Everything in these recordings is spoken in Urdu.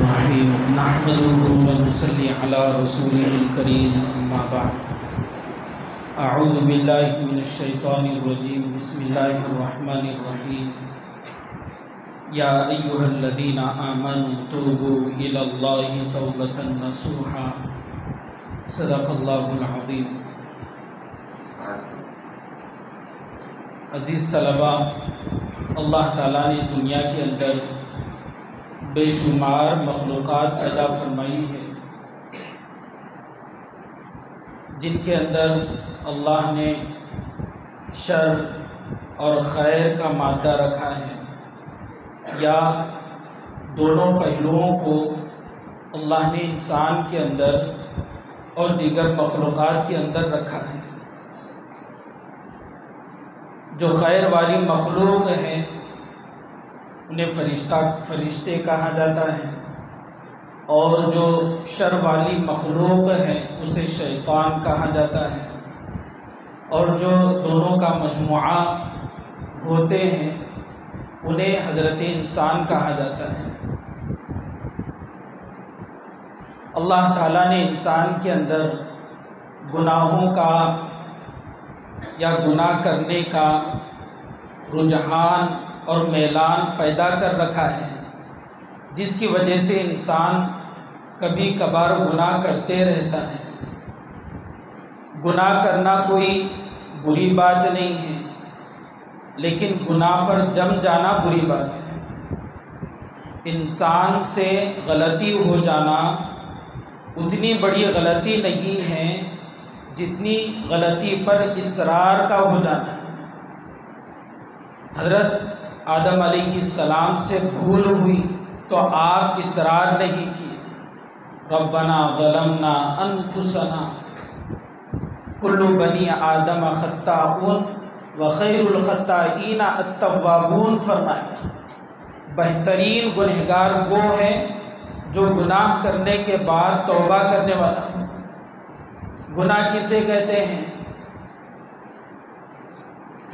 الرحيم نحمده ونصلي على رسوله الكريم أما بعد أعوذ بالله من الشيطان الرجيم بسم الله الرحمن الرحيم يا أيها الذين آمنوا توبوا إلى الله توبة نصوحا صدق الله العظيم۔ عزیز طلباء، اللہ تعالیٰ نے دنیا کے اندر بے شمار مخلوقات پیدا فرمائی ہے جن کے اندر اللہ نے شر اور خیر کا مادہ رکھا ہے، یا دونوں پہلوؤں کو اللہ نے انسان کے اندر اور دیگر مخلوقات کے اندر رکھا ہے۔ جو خیر والی مخلوق ہیں انہیں فرشتے کہا جاتا ہے، اور جو شر والی مخلوق ہے اسے شیطان کہا جاتا ہے، اور جو دونوں کا مجموعہ ہوتے ہیں انہیں حضرت انسان کہا جاتا ہے۔ اللہ تعالیٰ نے انسان کے اندر گناہوں کا یا گناہ کرنے کا رجحان اور میلان پیدا کر رکھا ہے، جس کی وجہ سے انسان کبھی کبھار گناہ کرتے رہتا ہے۔ گناہ کرنا کوئی بری بات نہیں ہے، لیکن گناہ پر جم جانا بری بات ہے۔ انسان سے غلطی ہو جانا اتنی بڑی غلطی نہیں ہے جتنی غلطی پر اصرار کا ہو جانا ہے۔ حضرت آدم علیہ السلام سے بھول ہوئی تو آپ اصرار نہیں کیے، ربنا ظلمنا انفسنا کل بنی آدم خطاؤن وخیر الخطائین التوابون فرمایا۔ بہترین گنہگار وہ ہے جو گناہ کرنے کے بعد توبہ کرنے والا ہو۔ گناہ کسے کہتے ہیں؟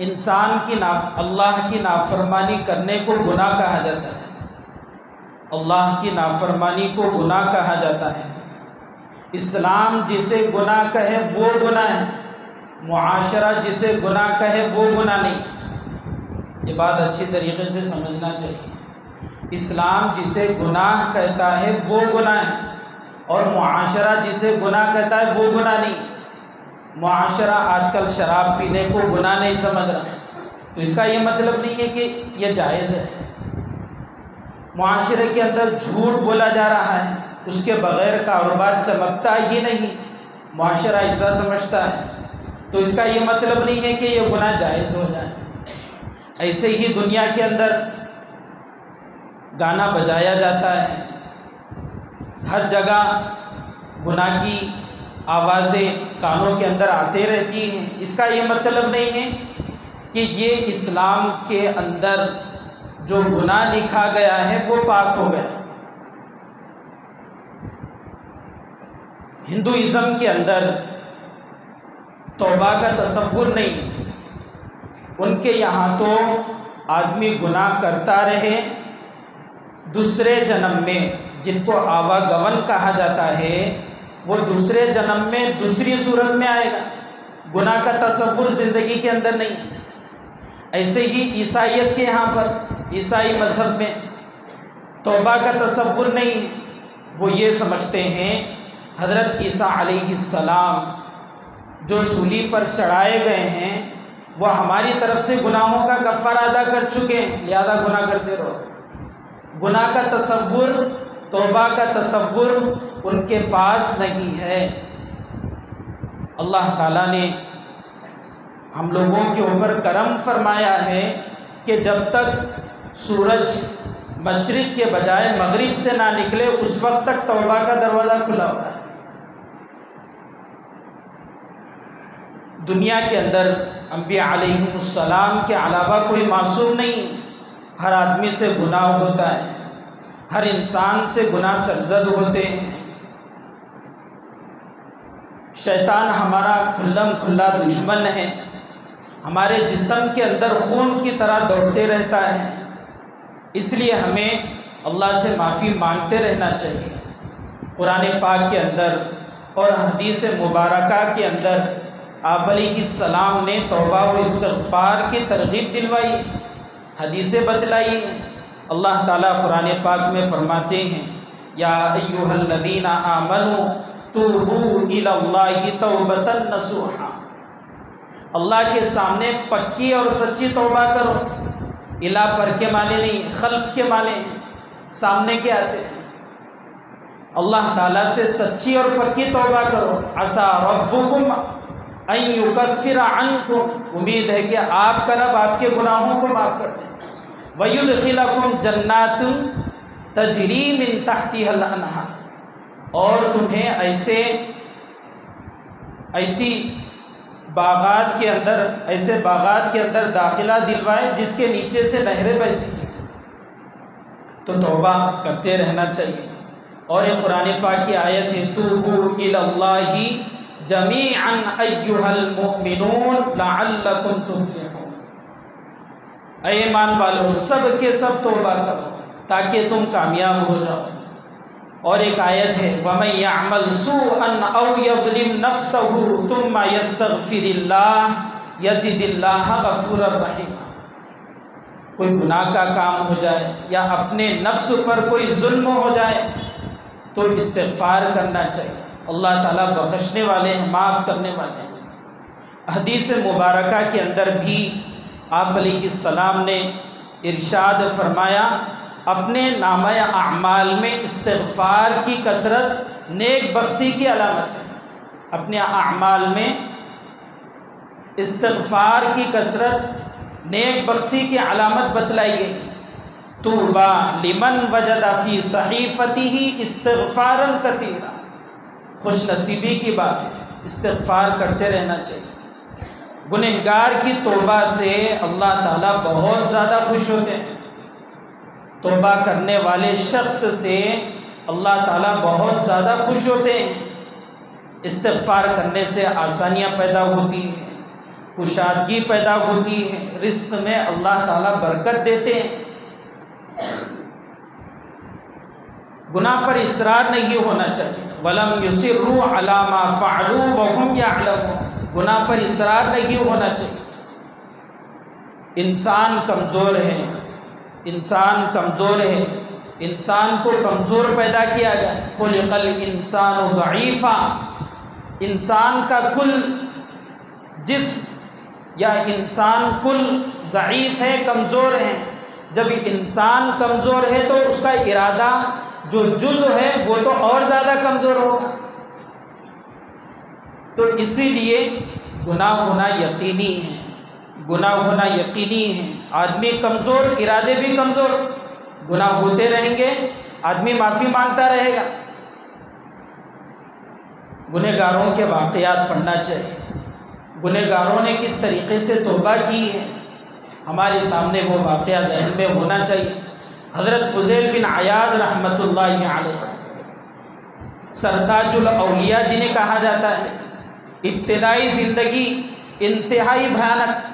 انسان کی اللہ کی نافرمانی کرنے کو گناہ کہا جاتا ہے۔ اللہ کی نافرمانی کو گناہ کہا جاتا ہے۔ اسلام جسے گناہ کہے وہ گناہ ہے، معاشرہ جسے گناہ کہے وہ گناہ نہیں۔ یہ بات اچھی طریقے سے سمجھنا چاہیے۔ اسلام جسے گناہ کہتا ہے وہ گناہ ہے، اور معاشرہ جسے گناہ کہتا ہے وہ گناہ نہیں۔ معاشرہ آج کل شراب پینے کو گناہ نہیں سمجھ رہا، تو اس کا یہ مطلب نہیں ہے کہ یہ جائز ہے۔ معاشرے کے اندر جھوٹ بولا جا رہا ہے، اس کے بغیر کاروبار چمکتا ہی نہیں، معاشرہ ایسا سمجھتا ہے، تو اس کا یہ مطلب نہیں ہے کہ یہ گناہ جائز ہو جائے۔ ایسے ہی دنیا کے اندر گانا بجایا جاتا ہے، ہر جگہ گناہ کی آوازیں کانوں کے اندر آتے رہتی ہیں۔ اس کا یہ مطلب نہیں ہے کہ یہ اسلام کے اندر جو گناہ لکھا گیا ہے وہ پاک ہو گیا۔ ہندوازم کے اندر توبہ کا تصور نہیں، ان کے یہاں تو آدمی گناہ کرتا رہے، دوسرے جنم میں جن کو آواگمن کہا جاتا ہے وہ دوسرے جنم میں دوسری صورت میں آئے گا۔ گناہ کا تصور زندگی کے اندر نہیں۔ ایسے ہی عیسائیت کے یہاں پر عیسائی مذہب میں توبہ کا تصور نہیں ہے۔ وہ یہ سمجھتے ہیں حضرت عیسیٰ علیہ السلام جو صلیب پر چڑھائے گئے ہیں وہ ہماری طرف سے گناہوں کا کفارہ ادا کر چکے ہیں، لہذا گناہ کرتے رہو۔ گناہ کا تصور، توبہ کا تصور ان کے پاس نہیں ہے۔ اللہ تعالیٰ نے ہم لوگوں کے اوپر کرم فرمایا ہے کہ جب تک سورج مشرق کے بجائے مغرب سے نہ نکلے اس وقت تک توبہ کا دروازہ کھلا ہوا ہے۔ دنیا کے اندر انبیاء علیہم السلام کے علاوہ کوئی معصوم نہیں ہے۔ ہر آدمی سے گناہ ہوتا ہے، ہر انسان سے گناہ سرزد ہوتے ہیں۔ شیطان ہمارا کھلم کھلا دشمن ہے، ہمارے جسم کے اندر خون کی طرح دوڑتے رہتا ہے، اس لیے ہمیں اللہ سے معافی مانگتے رہنا چاہیے۔ قرآن پاک کے اندر اور حدیث مبارکہ کے اندر آپ علیہ السلام نے توبہ و استغفار کی ترغیب دلوائی، حدیثیں بتلائی ہیں۔ اللہ تعالیٰ قرآن پاک میں فرماتے ہیں یا ایھا الذین آمنوا توبوا الی اللہ توبۃ نصوحا، اللہ کے سامنے پکی اور سچی توبہ کرو۔ الا پر کے معنی نہیں، خلف کے معنی ہیں، سامنے کے آتے ہیں۔ اللہ تعالیٰ سے سچی اور پکی توبہ کرو۔ عسیٰ ربکم ان یکفر عنکم، امید ہے کہ آپ کا رب آپ کے گناہوں کو معاف کر دیں۔ ویدخلکم جنات تجری من تحتها الانہار، اور تمہیں ایسے باغات کے اندر داخلہ دلوائے جس کے نیچے سے نہریں بہتی ہیں۔ تو توبہ کرتے رہنا چاہیے۔ اور یہ قرآن پاک کی آیت ہے توبوا الی اللہ جمیعا ایھا المؤمنون لعلکم تفلحون، اے ایمان والو سب کے سب توبہ کرو تاکہ تم کامیاب ہو جاؤ۔ اور ایک آیت ہے وَمَن يَعْمَلْ سُوءًا أَوْ يَظْلِمْ نَفْسَهُ ثُمَّ يَسْتَغْفِرِ اللَّهَ يَجِدِ اللَّهَ غَفُورًا رَحِيمًا، کوئی گناہ کا کام ہو جائے یا اپنے نفس پر کوئی ظلم ہو جائے تو استغفار کرنا چاہیے۔ اللہ تعالیٰ بخشنے والے ہیں، معاف کرنے والے ہیں۔ حدیث مبارکہ کے اندر بھی آپ علیہ السلام نے ارشاد فرمایا اپنے نامہ اعمال میں استغفار کی کثرت نیک بختی کی علامت ہے۔ اپنے اعمال میں استغفار کی کثرت نیک بختی کی علامت بتلائی گئی۔ طوبی لمن وجد فی صحیفتہ استغفارا کثیرا، خوش نصیبی کی بات ہے، استغفار کرتے رہنا چاہیے۔ گنہگار کی توبہ سے اللہ تعالیٰ بہت زیادہ خوش ہوتے ہیں۔ توبہ کرنے والے شخص سے اللہ تعالیٰ بہت زیادہ خوش ہوتے ہیں۔ استغفار کرنے سے آسانیاں پیدا ہوتی ہیں، کشادگی پیدا ہوتی ہے، رزق میں اللہ تعالیٰ برکت دیتے ہیں۔ گناہ پر اصرار نہیں ہونا چاہیے۔ وَلَمْ يُصِرُّوا عَلَى مَا فَعَلُوا وَهُمْ يَعْلَمُونَ، گناہ پر اصرار نہیں ہونا چاہیے۔ انسان کمزور ہے، انسان کو کمزور پیدا کیا گیا۔ خُلِقَ الْإِنسَانُ ضَعِيفًا، انسان کا کل جسم یا انسان کل ضعیف ہے، کمزور ہے۔ جب انسان کمزور ہے تو اس کا ارادہ جو جزء ہے وہ تو اور زیادہ کمزور ہوگا۔ تو اسی لیے گناہ ہونا یقینی ہے، گناہ ہونا یقینی ہے۔ آدمی کمزور، ارادے بھی کمزور، گناہ ہوتے رہیں گے، آدمی معافی مانگتا رہے گا۔ گنہگاروں کے واقعات پڑھنا چاہیے، گنہگاروں نے کس طریقے سے توبہ کی ہے، ہمارے سامنے وہ واقعہ ذہن میں ہونا چاہیے۔ حضرت فضیل بن عیاض رحمۃ اللہ علیہ، سرتاج الاولیاء جنہیں کہا جاتا ہے، ابتدائی زندگی انتہائی بھیانک،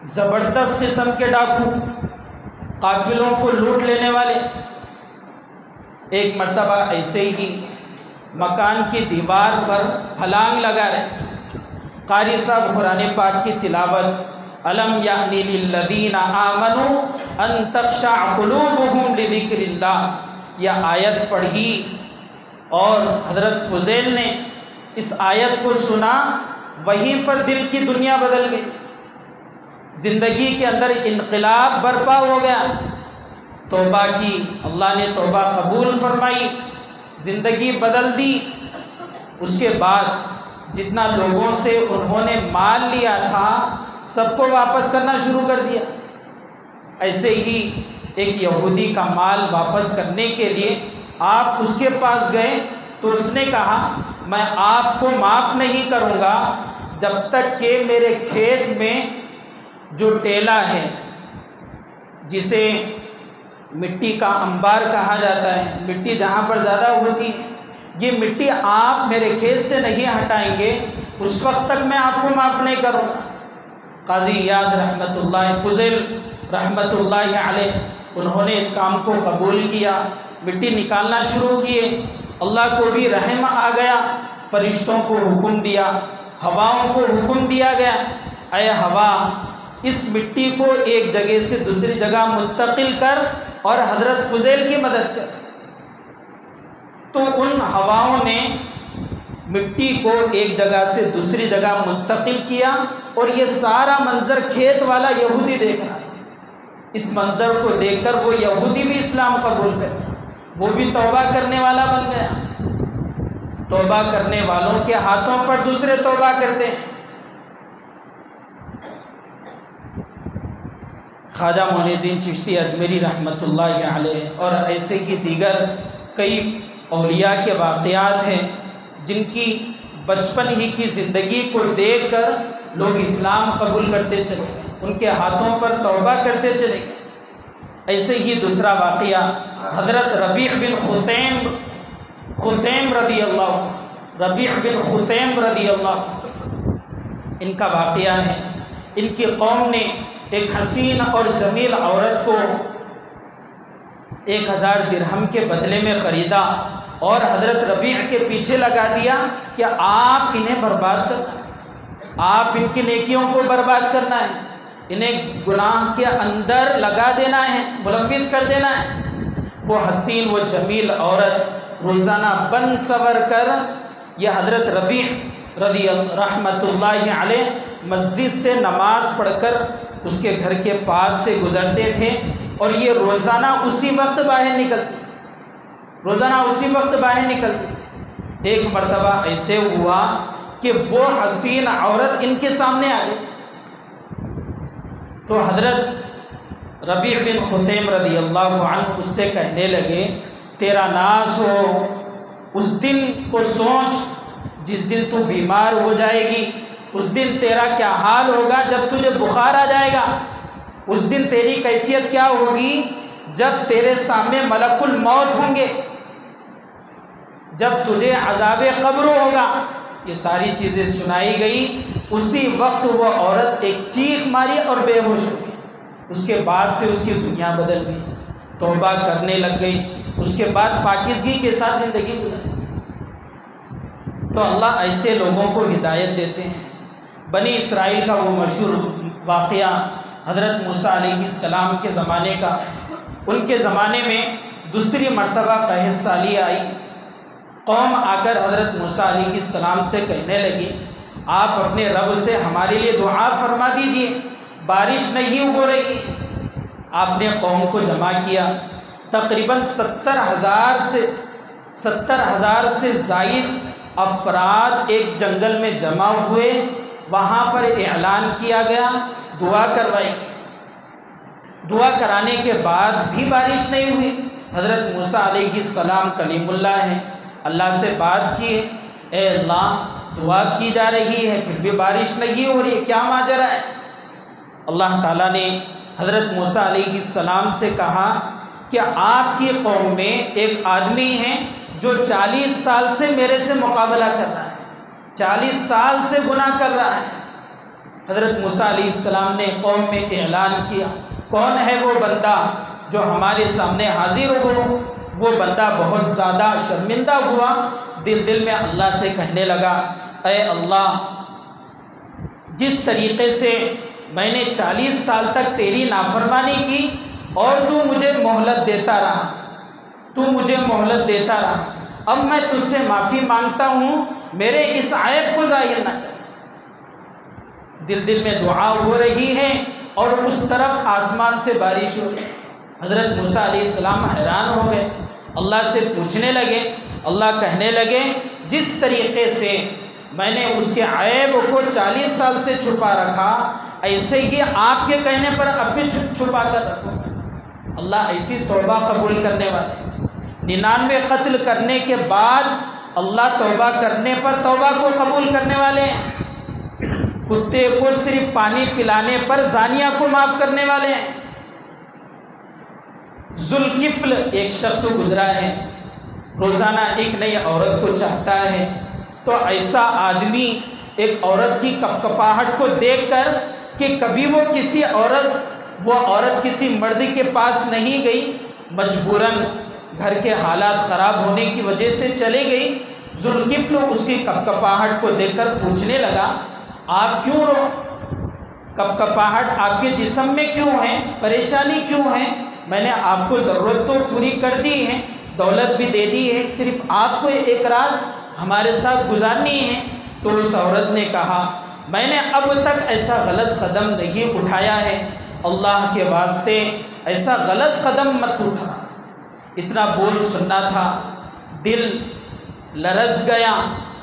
زبردست قسم کے ڈاکو، قافلوں کو لوٹ لینے والے۔ ایک مرتبہ ایسے ہی مکان کی دیوار پر پھلانگ لگا رہے، قاری صاحب قرآن پاک کی تلاوت الم یأن للذین آمنوا ان تخشع قلوبهم لذکر اللہ، یہ آیت پڑھی اور حضرت فضیل نے اس آیت کو سنا، وہیں پر دل کی دنیا بدل گئی، زندگی کے اندر انقلاب برپا ہو گیا۔ توبہ کی، اللہ نے توبہ قبول فرمائی، زندگی بدل دی۔ اس کے بعد جتنا لوگوں سے انہوں نے مال لیا تھا سب کو واپس کرنا شروع کر دیا۔ ایسے ہی ایک یہودی کا مال واپس کرنے کے لیے آپ اس کے پاس گئے تو اس نے کہا میں آپ کو معاف نہیں کروں گا جب تک کہ میرے کھیت میں جو ٹیلا ہے، جسے مٹی کا انبار کہا جاتا ہے، مٹی جہاں پر زیادہ ہوتی ہے، یہ مٹی آپ میرے کھیت سے نہیں ہٹائیں گے اس وقت تک میں آپ کو معاف نہیں کروں گا۔ قاضی ایاز رحمۃ اللہ، فضیل رحمۃ اللہ علیہ، انہوں نے اس کام کو قبول کیا، مٹی نکالنا شروع کیے۔ اللہ کو بھی رحم آ گیا، فرشتوں کو حکم دیا، ہواؤں کو حکم دیا گیا، اے ہوا اس مٹی کو ایک جگہ سے دوسری جگہ منتقل کر اور حضرت فضیل کی مدد کر۔ تو ان ہواؤں نے مٹی کو ایک جگہ سے دوسری جگہ منتقل کیا، اور یہ سارا منظر کھیت والا یہودی دیکھ رہا تھا۔ اس منظر کو دیکھ کر وہ یہودی بھی اسلام قبول کر گیا، وہ بھی توبہ کرنے والا بن گیا۔ توبہ کرنے والوں کے ہاتھوں پر دوسرے توبہ کرتے ہیں۔ خواجہ معین الدین چشتی اجمیری رحمۃ اللہ علیہ اور ایسے ہی دیگر کئی اولیاء کے واقعات ہیں جن کی بچپن ہی کی زندگی کو دیکھ کر لوگ اسلام قبول کرتے چلے گئے، ان کے ہاتھوں پر توبہ کرتے چلے گئے۔ ایسے ہی دوسرا واقعہ حضرت ربیع بن خثیم رضی اللہ ان کا واقعہ ہے۔ ان کی قوم نے ایک حسین اور جمیل عورت کو 1000 درہم کے بدلے میں خریدا اور حضرت ربیع کے پیچھے لگا دیا کہ آپ انہیں برباد کرنا ہے، آپ ان کی نیکیوں کو برباد کرنا ہے، انہیں گناہ کے اندر لگا دینا ہے، ملوث کر دینا ہے۔ وہ حسین و جمیل عورت روزانہ بن سور کر یہ حضرت ربیع رحمۃ اللہ علیہ مسجد سے نماز پڑھ کر اس کے گھر کے پاس سے گزرتے تھے، اور یہ روزانہ اسی وقت باہر نکلتی۔ ایک مرتبہ ایسے ہوا کہ وہ حسین عورت ان کے سامنے آ گئی، تو حضرت ربیع بن خثیم رضی اللہ عنہ اس سے کہنے لگے تیرا ناز ہو، اس دن کو سوچ جس دن تو بیمار ہو جائے گی، اس دن تیرا کیا حال ہوگا جب تجھے بخار آ جائے گا، اس دن تیری کیفیت کیا ہوگی جب تیرے سامنے ملک الموت ہوں گے، جب تجھے عذاب قبر ہوگا۔ یہ ساری چیزیں سنائی گئی۔ اسی وقت وہ عورت ایک چیخ ماری اور بے ہوش ہو گئی۔ اس کے بعد سے اس کی دنیا بدل گئی، توبہ کرنے لگ گئی، اس کے بعد پاکیزگی کے ساتھ زندگی گزاری۔ تو اللہ ایسے لوگوں کو ہدایت دیتے ہیں۔ بنی اسرائیل کا وہ مشہور واقعہ حضرت موسیٰ علیہ السلام کے زمانے کا، ان کے زمانے میں دوسری مرتبہ قحط سالی آئی۔ قوم آ کر حضرت موسیٰ علیہ السلام سے کہنے لگی آپ اپنے رب سے ہمارے لیے دعا فرما دیجئے، بارش نہیں ہو رہی۔ آپ نے قوم کو جمع کیا، تقریباً 70,000 سے زائد افراد ایک جنگل میں جمع ہوئے، وہاں پر اعلان کیا گیا دعا کروائی۔ دعا کرانے کے بعد بھی بارش نہیں ہوئی۔ حضرت موسیٰ علیہ السلام کلیم اللہ ہیں، اللہ سے بات کی، اے اللہ دعا کی جا رہی ہے پھر بھی بارش نہیں ہو رہی ہے، کیا ماجرا ہے؟ اللہ تعالیٰ نے حضرت موسیٰ علیہ السلام سے کہا کہ آپ کی قوم میں ایک آدمی ہے جو 40 سال سے میرے سے مقابلہ کر رہا ہے، 40 سال سے گناہ کر رہا ہے۔ حضرت موسیٰ علیہ السلام نے قوم میں اعلان کیا کون ہے وہ بندہ جو ہمارے سامنے حاضر ہو۔ وہ بندہ بہت زیادہ شرمندہ ہوا، دل میں اللہ سے کہنے لگا اے اللہ، جس طریقے سے میں نے 40 سال تک تیری نافرمانی کی اور تو مجھے مہلت دیتا رہا، اب میں تجھ سے معافی مانگتا ہوں، میرے اس عیب کو ظاہر نہ کر۔ دل میں دعا ہو رہی ہے اور اس طرف آسمان سے بارش ہو رہی۔ حضرت موسیٰ علیہ السلام حیران ہو گئے، اللہ سے پوچھنے لگے، اللہ کہنے لگے جس طریقے سے میں نے اس کے عیب کو 40 سال سے چھپا رکھا، ایسے ہی آپ کے کہنے پر اب بھی چھپا کر رکھوں گا۔ اللہ ایسی توبہ قبول کرنے والے، 99 قتل کرنے کے بعد اللہ توبہ کرنے پر توبہ کو قبول کرنے والے ہیں۔ کتے کو صرف پانی پلانے پر زانیہ کو معاف کرنے والے ہیں۔ ذوالکفل ایک شخص گزرا ہے، روزانہ ایک نئی عورت کو چاہتا ہے، تو ایسا آدمی ایک عورت کی کپکپاہٹ کو دیکھ کر کہ کبھی وہ کسی عورت وہ عورت کسی مرد کے پاس نہیں گئی، مجبوراً گھر کے حالات خراب ہونے کی وجہ سے چلے گئی۔ ذوالکفل اس کی کپکپاہٹ کو دیکھ کر پوچھنے لگا، آپ کیوں رو؟ کپکپاہٹ آپ کے جسم میں کیوں ہے؟ پریشانی کیوں ہے؟ میں نے آپ کو ضرورت تو پوری کر دی ہے، دولت بھی دے دی ہے، صرف آپ کو ایک رات ہمارے ساتھ گزارنی ہے۔ تو اس عورت نے کہا، میں نے اب تک ایسا غلط قدم نہیں اٹھایا ہے، اللہ کے واسطے ایسا غلط قدم مت اٹھا۔ اتنا بول سننا تھا، دل لرز گیا،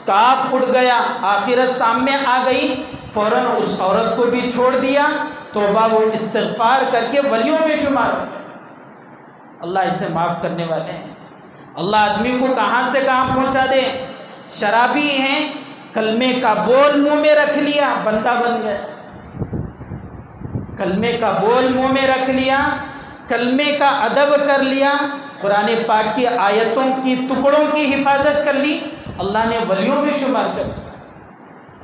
کانپ اٹھ گیا، آخرت سامنے آ گئی، فوراً اس عورت کو بھی چھوڑ دیا، توبہ وہ استغفار کر کے ولیوں میں شمار ہو گیا۔ اللہ اسے معاف کرنے والے ہیں۔ اللہ آدمی کو کہاں سے کہاں پہنچا دے۔ شرابی ہیں، کلمے کا بول منہ میں رکھ لیا، بندہ بن گیا۔ کلمے کا بول منہ میں رکھ لیا، کلمے کا ادب کر لیا، قرآن پاک کی آیتوں کی ٹکڑوں کی حفاظت کر لی، اللہ نے ولیوں میں شمار کر دیا۔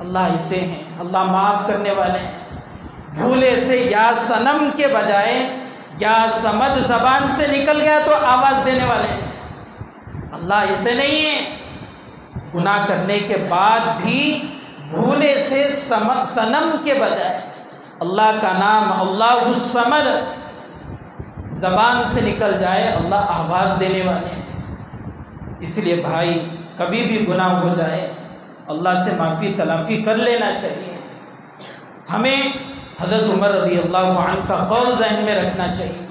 اللہ ایسے ہیں، اللہ معاف کرنے والے ہیں۔ بھولے سے یا صنم کے بجائے یا سمد زبان سے نکل گیا تو آواز دینے والے ہیں۔ اللہ ایسے نہیں ہے، گناہ کرنے کے بعد بھی بھولے سے صنم کے بجائے اللہ کا نام اللہ الصمد زبان سے نکل جائے، اللہ آواز دینے والے ہیں۔ اس لیے بھائی کبھی بھی گناہ ہو جائے اللہ سے معافی تلافی کر لینا چاہیے۔ ہمیں حضرت عمر رضی اللہ عنہ کا قول ذہن میں رکھنا چاہیے،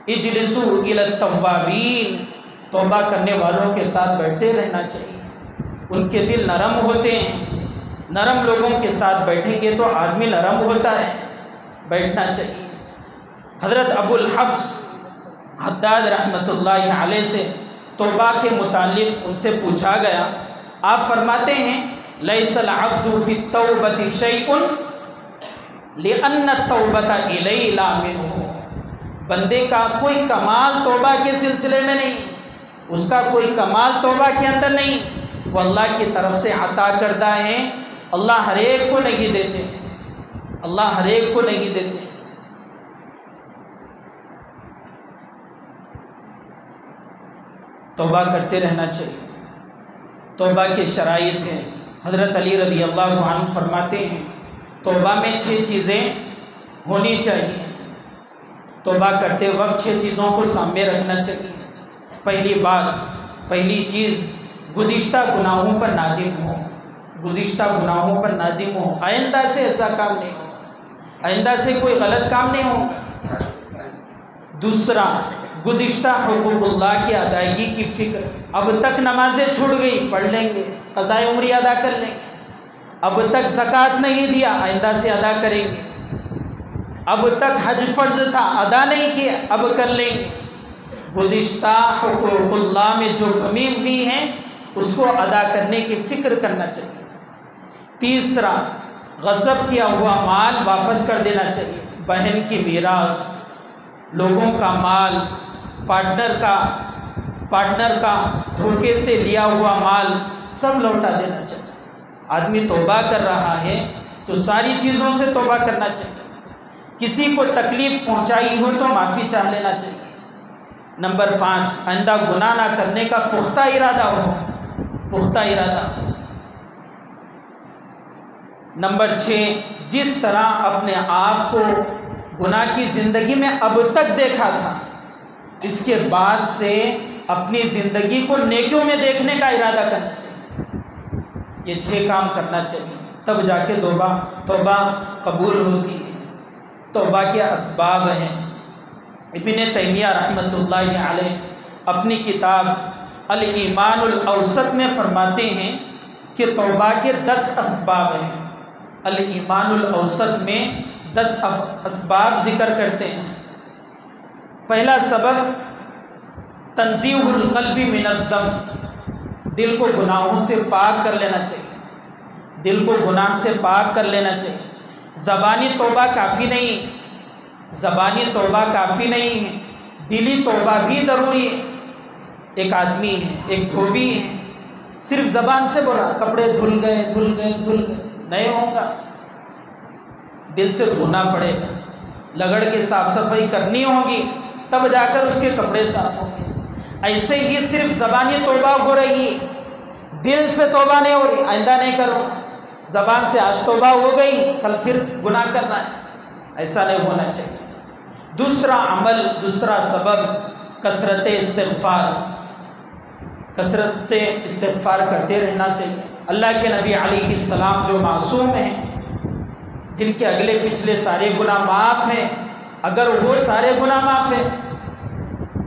اجلسوا الی التوابین، توبہ کرنے والوں کے ساتھ بیٹھتے رہنا چاہیے۔ ان کے دل نرم ہوتے ہیں، نرم لوگوں کے ساتھ بیٹھیں گے تو آدمی نرم ہوتا ہے، بیٹھنا چاہیے۔ حضرت ابو الحفص حداد رحمۃ اللہ علیہ سے توبہ کے متعلق ان سے پوچھا گیا، آپ فرماتے ہیں لیس العبد فی التوبۃ شیء لأن التوبۃ الیہ لا منہ، بندے کا کوئی کمال توبہ کے سلسلے میں نہیں، اس کا کوئی کمال توبہ کے اندر نہیں، وہ اللہ کی طرف سے عطا کردہ ہے، اللہ ہر ایک کو نہیں دیتے، اللہ ہر ایک کو نہیں دیتے۔ توبہ کرتے رہنا چاہیے۔ توبہ کے شرائط ہیں، حضرت علی رضی اللہ عنہ فرماتے ہیں توبہ میں 6 چیزیں ہونی چاہیے۔ توبہ کرتے وقت 6 چیزوں کو سامنے رکھنا چاہیے۔ پہلی چیز گزشتہ گناہوں پر نادم ہو، گزشتہ گناہوں پر نادم ہو، آئندہ سے ایسا کام نہیں ہوگا، آئندہ سے کوئی غلط کام نہیں ہوگا۔ دوسرا، گزشتہ حقوق اللہ کی ادائیگی کی فکر، اب تک نمازیں چھوٹ گئی، پڑھ لیں گے، قضاء عمری ادا کر لیں گے، اب تک زکوٰۃ نہیں دیا، آئندہ سے ادا کریں گے، اب تک حج فرض تھا ادا نہیں کیا، اب کر لیں گے۔ گزشتہ حقوق اللہ میں جو کمی ہوئی ہیں اس کو ادا کرنے کی فکر کرنا چاہیے۔ تیسرا، غصب کیا ہوا مال واپس کر دینا چاہیے، بہن کی میراث، لوگوں کا مال، پارٹنر کا دھوکے سے لیا ہوا مال سب لوٹا دینا چاہیے۔ آدمی توبہ کر رہا ہے تو ساری چیزوں سے توبہ کرنا چاہیے۔ کسی کو تکلیف پہنچائی ہو تو معافی چاہ لینا چاہیے۔ نمبر 5، آئندہ گناہ نہ کرنے کا پختہ ارادہ ہو، پختہ ارادہ۔ نمبر 6، جس طرح اپنے آپ کو گناہ کی زندگی میں اب تک دیکھا تھا، اس کے بعد سے اپنی زندگی کو نیکیوں میں دیکھنے کا ارادہ کرنا چاہیے۔ یہ 6 کام کرنا چاہیے، تب جا کے توبہ قبول ہوتی ہے۔ توبہ کے اسباب ہیں، ابن تیمیہ رحمۃ اللہ علیہ اپنی کتاب الایمان الاوسط میں فرماتے ہیں کہ توبہ کے 10 اسباب ہیں۔ الایمان الاوسط میں 10 اسباب ذکر کرتے ہیں۔ پہلا سبب تنزیہ القلب من الذنب، دل کو گناہوں سے پاک کر لینا چاہیے، دل کو گناہ سے پاک کر لینا چاہیے۔ زبانی توبہ کافی نہیں، زبانی توبہ کافی نہیں ہے، دلی توبہ بھی ضروری ہے۔ ایک آدمی ہے، ایک دھوبی ہے، صرف زبان سے بولا کپڑے دھل گئے نہیں ہوگا، دل سے دھونا پڑے گا۔ لگڑ کے صاف صفائی کرنی ہوگی تب جا کر اس کے کپڑے صاف ہوں گے۔ ایسے ہی صرف زبانی توبہ ہو رہی ہے، دل سے توبہ نہیں ہو رہی، آئندہ نہیں کروں گا، زبان سے آج توبہ ہو گئی کل پھر گناہ کرنا ہے، ایسا نہیں ہونا چاہیے۔ دوسرا عمل، دوسرا سبب کثرت استغفار، کثرت سے استغفار کرتے رہنا چاہیے۔ اللہ کے نبی علیہ السلام جو معصوم ہیں، جن کے اگلے پچھلے سارے گناہ معاف ہیں، اگر وہ سارے گناہ معاف ہیں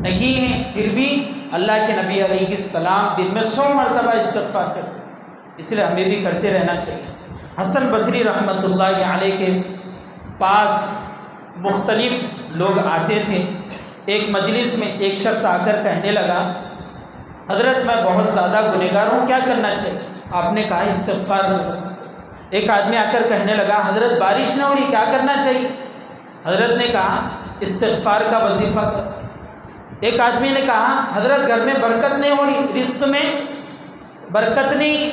نہیں ہیں، پھر بھی اللہ کے نبی علیہ السلام دن میں 100 مرتبہ استغفار کرتے ہیں، اس لیے ہمیں بھی کرتے رہنا چاہیے۔ حسن بصری رحمۃ اللہ علیہ کے پاس مختلف لوگ آتے تھے۔ ایک مجلس میں ایک شخص آ کر کہنے لگا، حضرت میں بہت زیادہ گنہگار ہوں، کیا کرنا چاہیے؟ آپ نے کہا استغفار کرو۔ ایک آدمی آ کر کہنے لگا، حضرت بارش نہ ہو رہی، کیا کرنا چاہیے؟ حضرت نے کہا استغفار کا وظیفہ کرو۔ ایک آدمی نے کہا، حضرت گھر میں برکت نہیں ہو رہی، رزق میں برکت نہیں،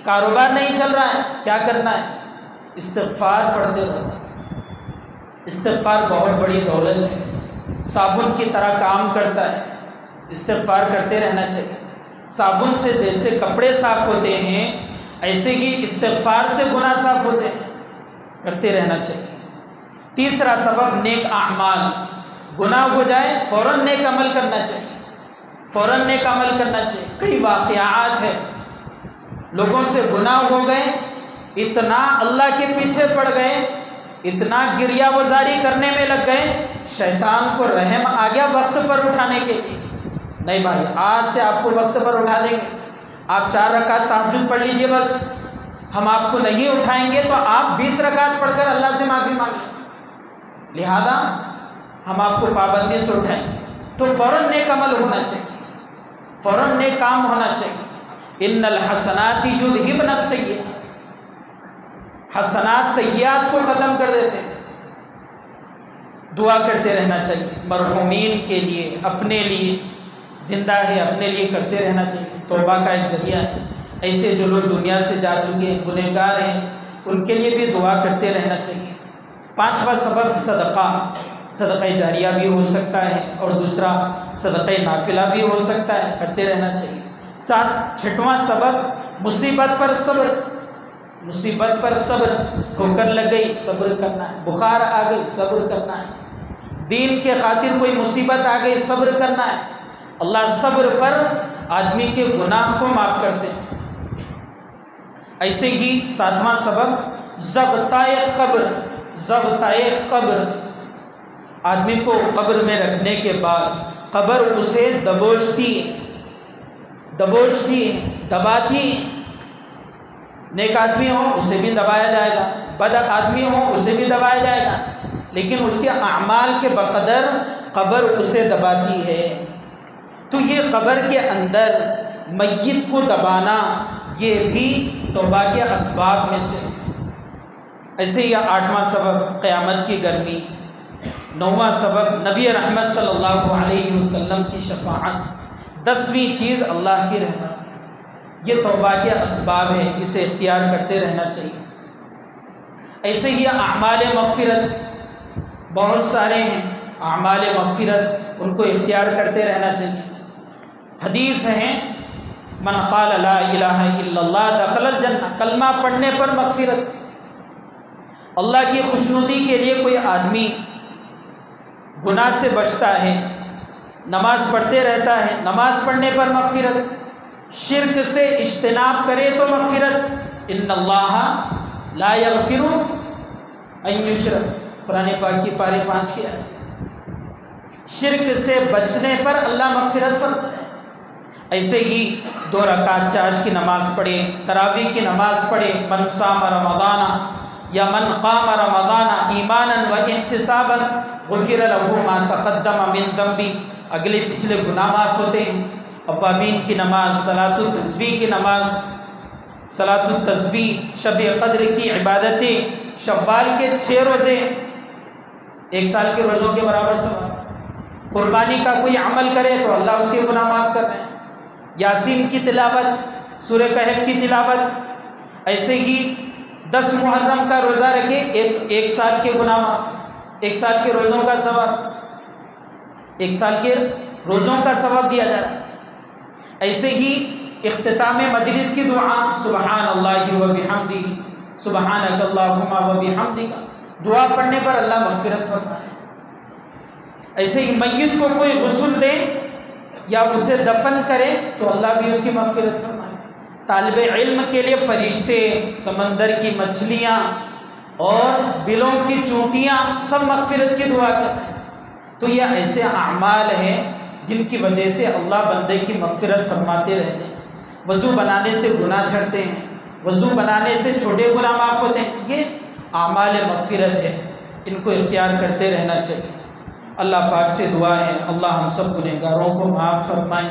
کاروبار نہیں چل رہا ہے، کیا کرنا ہے؟ استغفار پڑھتے رہو۔ استغفار بہت بڑی دولت ہے، صابن کی طرح کام کرتا ہے، استغفار کرتے رہنا چاہیے۔ صابن سے جیسے کپڑے صاف ہوتے ہیں، ایسے ہی استغفار سے گناہ صاف ہوتے ہیں، کرتے رہنا چاہیے۔ تیسرا سبب نیک اعمال، گناہ ہو جائے فوراً نیک عمل کرنا چاہیے، فوراً نیک عمل کرنا چاہیے۔ کئی واقعات ہیں، لوگوں سے گناہ ہو گئے، اتنا اللہ کے پیچھے پڑ گئے، اتنا گریہ وزاری کرنے میں لگ گئے، شیطان کو رحم آ گیا وقت پر اٹھانے کے لیے، نہیں بھائی آج سے آپ کو وقت پر اٹھا دیں گے، آپ 4 رکعت تہجد پڑھ لیجئے، بس ہم آپ کو نہیں اٹھائیں گے تو آپ 20 رکعت پڑھ کر اللہ سے معافی مانگیں، لہذا ہم آپ کو پابندی سے اٹھائیں گے۔ تو فوراً نیک عمل ہونا چاہیے، فوراً نیک کام ہونا چاہیے۔ ان الحسنات یذہبن السیئات، حسنات سیئات کو ختم کر دیتے ہیں۔ دعا کرتے رہنا چاہیے، مرحومین کے لیے، اپنے لیے، زندہ ہے اپنے لیے کرتے رہنا چاہیے، توبہ کا ایک ذریعہ ہے۔ ایسے جو لوگ دنیا سے جا چکے ہیں، گنہگار ہیں، ان کے لیے بھی دعا کرتے رہنا چاہیے۔ 5واں سبب صدقہ، صدقہ جاریہ بھی ہو سکتا ہے اور دوسرا صدقہ نافلہ بھی ہو سکتا ہے، کرتے رہنا چاہیے۔ 6واں سبب مصیبت پر صبر، مصیبت پر صبر، ٹھوکر لگ گئی صبر کرنا ہے، بخار آ گئی صبر کرنا ہے، دین کے خاطر کوئی مصیبت آ گئی صبر کرنا ہے۔ اللہ صبر پر آدمی کے گناہ کو معاف کرتے ہیں۔ ایسے ہی 7واں سبب ضبطۂ قبر، ضبطۂ قبر، آدمی کو قبر میں رکھنے کے بعد قبر اسے دبوچتی دباتی، نیک آدمی ہو اسے بھی دبایا جائے گا، بد آدمی ہو اسے بھی دبایا جائے گا، لیکن اس کے اعمال کے بقدر قبر اسے دباتی ہے۔ تو یہ قبر کے اندر میت کو دبانا یہ بھی توبہ کے اسباب میں سے۔ ایسے ہی 8واں سبب قیامت کی گرمی، 9واں سبب نبی رحمت صلی اللہ علیہ وسلم کی شفاعت، 10ویں چیز اللہ کی رحمت۔ یہ توبہ کے اسباب ہے، اسے اختیار کرتے رہنا چاہیے۔ ایسے ہی اعمال مغفرت بہت سارے ہیں، اعمال مغفرت ان کو اختیار کرتے رہنا چاہیے۔ حدیث ہے من قال لا الہ الا اللہ دخل الجنہ، کلمہ پڑھنے پر مغفرت۔ اللہ کی خوشنودی کے لیے کوئی آدمی گناہ سے بچتا ہے، نماز پڑھتے رہتا ہے، نماز پڑھنے پر مغفرت، شرک سے اجتناب کرے تو مغفرت۔ ان اللہ لا یغفر ان یشرک، قرآن پاک کی پارے 5 کی آیت، شرک سے بچنے پر اللہ مغفرت فرماتا ہے۔ ایسے ہی 2 رکعت چاش کی نماز پڑھے، تراویح کی نماز پڑھے، من صام رمضان یا من قام رمضان ایمانا و احتسابا غفر له ما تقدم من ذنبی، اگلے پچھلے گناہ معاف ہوتے ہیں۔ اوابین کی نماز، صلاۃ التسبیح کی نماز، صلاۃ التسبیح، شب قدر کی عبادتیں، شوال کے 6 روزے 1 سال کے روزوں کے برابر ثواب، قربانی کا کوئی عمل کرے تو اللہ اس کے گناہ معاف کر رہے ہیں، یاسین کی تلاوت، سورہ کہف کی تلاوت، ایسے ہی 10 محرم کا روزہ رکھے 1 سال کے گناہ معاف، ایک سال کے روزوں کا ثواب، ایک سال کے روزوں کا ثواب دیا جا رہا ہے۔ ایسے ہی اختتام مجلس کی دعا سبحان اللہ و بحمدہ، سبحانک اللہم و بحمدک، دعا پڑھنے پر اللہ مغفرت فرمائے۔ ایسے ہی میت کو کوئی غسل دے یا اسے دفن کرے تو اللہ بھی اس کی مغفرت فرمائے۔ طالب علم کے لیے فرشتے، سمندر کی مچھلیاں اور بلوں کی چونٹیاں سب مغفرت کی دعا کرتے ہیں۔ تو یہ ایسے اعمال ہیں جن کی وجہ سے اللہ بندے کی مغفرت فرماتے رہتے ہیں۔ وضو بنانے سے گناہ جھڑتے ہیں، وضو بنانے سے چھوٹے گناہ معاف ہوتے ہیں، یہ اعمال مغفرت ہے، ان کو اختیار کرتے رہنا چاہیے۔ اللہ پاک سے دعا ہے اللہ ہم سب گنہگاروں کو معاف فرمائیں،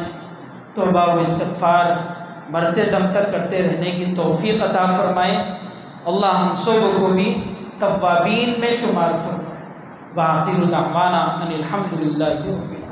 توبہ و استغفار مرتے دم تک کرتے رہنے کی توفیق عطا فرمائیں۔ اللہ ہم سب کو بھی توابین میں شمار فرمائے۔ وآخر دعوانا ان الحمد للہ رب العالمین۔